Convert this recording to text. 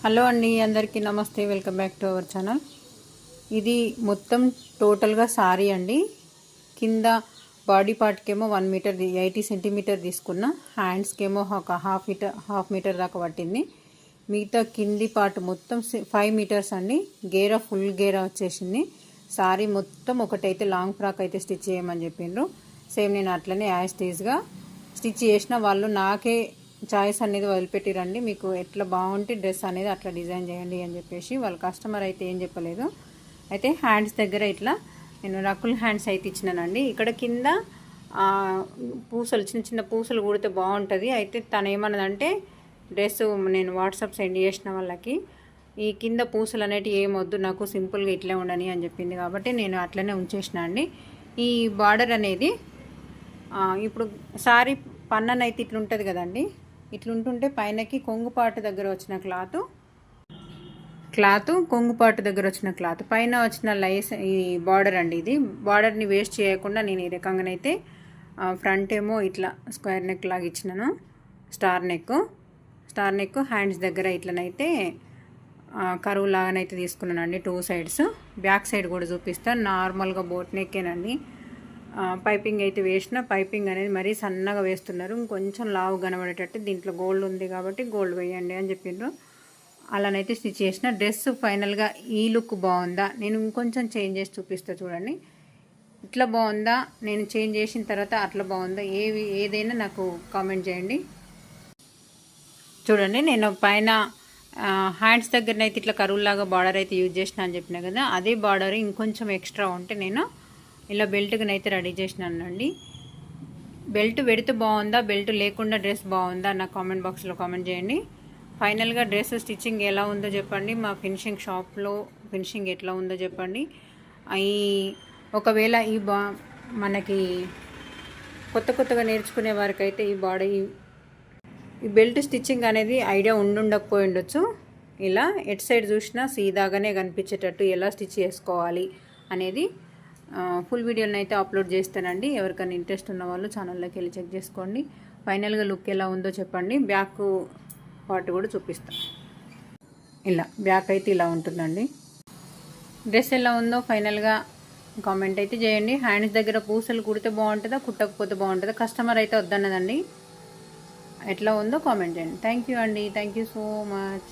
Hello అండి, అందరికీ నమస్తే. Welcome back to our channel. ఇది మొత్తం టోటల్గా సారీ అండి. కింద బాడీ పార్ట్కేమో 1 మీటర్ 80 సెంటీమీటర్ తీసుకున్న, హ్యాండ్స్కేమో ఒక హాఫ్ మీటర్ దాకా పట్టింది. మిగతా కింది పార్ట్ మొత్తం 5 మీటర్స్ అండి. గేరా ఫుల్ గేరా వచ్చేసింది. సారీ మొత్తం ఒకటైతే లాంగ్ ఫ్రాక్ అయితే స్టిచ్ చేయమని చెప్పిండ్రు. సేమ్ నేను అట్లనే యాజ్ టీజ్గా స్టిచ్ చేసిన. వాళ్ళు నాకే చాయిస్ అనేది వదిలిపెట్టిరండి, మీకు ఎట్లా బాగుంటే డ్రెస్ అనేది అట్లా డిజైన్ చేయండి అని చెప్పేసి. వాళ్ళ కస్టమర్ అయితే ఏం చెప్పలేదు. అయితే హ్యాండ్స్ దగ్గర ఇట్లా నేను రకుల్ హ్యాండ్స్ అయితే ఇచ్చినానండి. ఇక్కడ కింద పూసలు చిన్న చిన్న పూసలు కుడితే బాగుంటుంది. అయితే తను ఏమన్నదంటే డ్రెస్ నేను వాట్సాప్ సెండ్ చేసిన వాళ్ళకి ఈ కింద పూసలు అనేటివి ఏమొద్దు, నాకు సింపుల్గా ఇట్లే ఉండని అని చెప్పింది. కాబట్టి నేను అట్లనే ఉంచేసిన అండి. ఈ బార్డర్ అనేది ఇప్పుడు సారీ పన్ననైతే ఇట్లుంటుంది కదండి. ఇట్లుంటుంటే పైనకి కొంగుపాటు దగ్గర వచ్చిన క్లాత్ కొంగుపాటు దగ్గర వచ్చిన క్లాత్ పైన వచ్చిన లైస్ ఈ బార్డర్ అండి. ఇది బార్డర్ని వేస్ట్ చేయకుండా నేను ఈ రకంగానైతే ఫ్రంట్ ఏమో ఇట్లా స్క్వేర్ నెక్ లాగా ఇచ్చినాను. స్టార్ నెక్ హ్యాండ్స్ దగ్గర ఇట్లనైతే కరువు లాగానైతే తీసుకున్నానండి 2 సైడ్స్. బ్యాక్ సైడ్ కూడా చూపిస్తాను. నార్మల్గా బోట్ నెక్కేనండి. పైపింగ్ అయితే వేసిన. పైపింగ్ అనేది మరీ సన్నగా వేస్తున్నారు, ఇంకొంచెం లావు కనబడేటట్టు. దీంట్లో గోల్డ్ ఉంది కాబట్టి గోల్డ్ వేయండి అని చెప్పిండ్రు. అలానైతే స్టిచ్ చేసిన. డ్రెస్ ఫైనల్గా ఈ లుక్ బాగుందా, నేను ఇంకొంచెం చేంజ్ చేసి చూపిస్తా చూడండి. ఇట్లా బాగుందా, నేను చేంజ్ చేసిన తర్వాత అట్లా బాగుందా, ఏదైనా నాకు కామెంట్ చేయండి. చూడండి, నేను పైన హ్యాండ్స్ దగ్గరనైతే ఇట్లా కరువులాగా బార్డర్ అయితే యూజ్ చేసిన అని చెప్పిన కదా, అదే బార్డర్ ఇంకొంచెం ఎక్స్ట్రా ఉంటే నేను ఇలా బెల్ట్కి రెడీ చేసినానండి. బెల్ట్ పెడితే బాగుందా, బెల్ట్ లేకుండా డ్రెస్ బాగుందా, నాకు కామెంట్ బాక్స్లో కామెంట్ చేయండి. ఫైనల్గా డ్రెస్ స్టిచ్చింగ్ ఎలా ఉందో చెప్పండి. మా ఫినిషింగ్ షాప్లో ఫినిషింగ్ ఎట్లా ఉందో చెప్పండి. ఒకవేళ మనకి కొత్తగా నేర్చుకునే వారికైతే ఈ బెల్ట్ స్టిచ్చింగ్ అనేది ఐడియా ఉండకపోయి ఉండొచ్చు. ఇలా ఎట్ సైడ్ చూసినా సీదాగానే కనిపించేటట్టు ఎలా స్టిచ్ చేసుకోవాలి అనేది ఫుల్ వీడియోని అయితే అప్లోడ్ చేస్తానండి. ఎవరికైనా ఇంట్రెస్ట్ ఉన్న వాళ్ళు ఛానల్లోకి వెళ్ళి చెక్ చేసుకోండి. ఫైనల్గా లుక్ ఎలా ఉందో చెప్పండి. బ్యాక్ పార్ట్ కూడా చూపిస్తాను. ఇలా బ్యాక్ అయితే ఇలా ఉంటుందండి. డ్రెస్ ఎలా ఉందో ఫైనల్గా కామెంట్ అయితే చేయండి. హ్యాండ్స్ దగ్గర పూసలు కుడితే బాగుంటుందా, కుట్టకపోతే బాగుంటుందా, కస్టమర్ అయితే వద్దన్నదండి. ఎట్లా ఉందో కామెంట్ చేయండి. థ్యాంక్ యూ అండి. Thank you so much.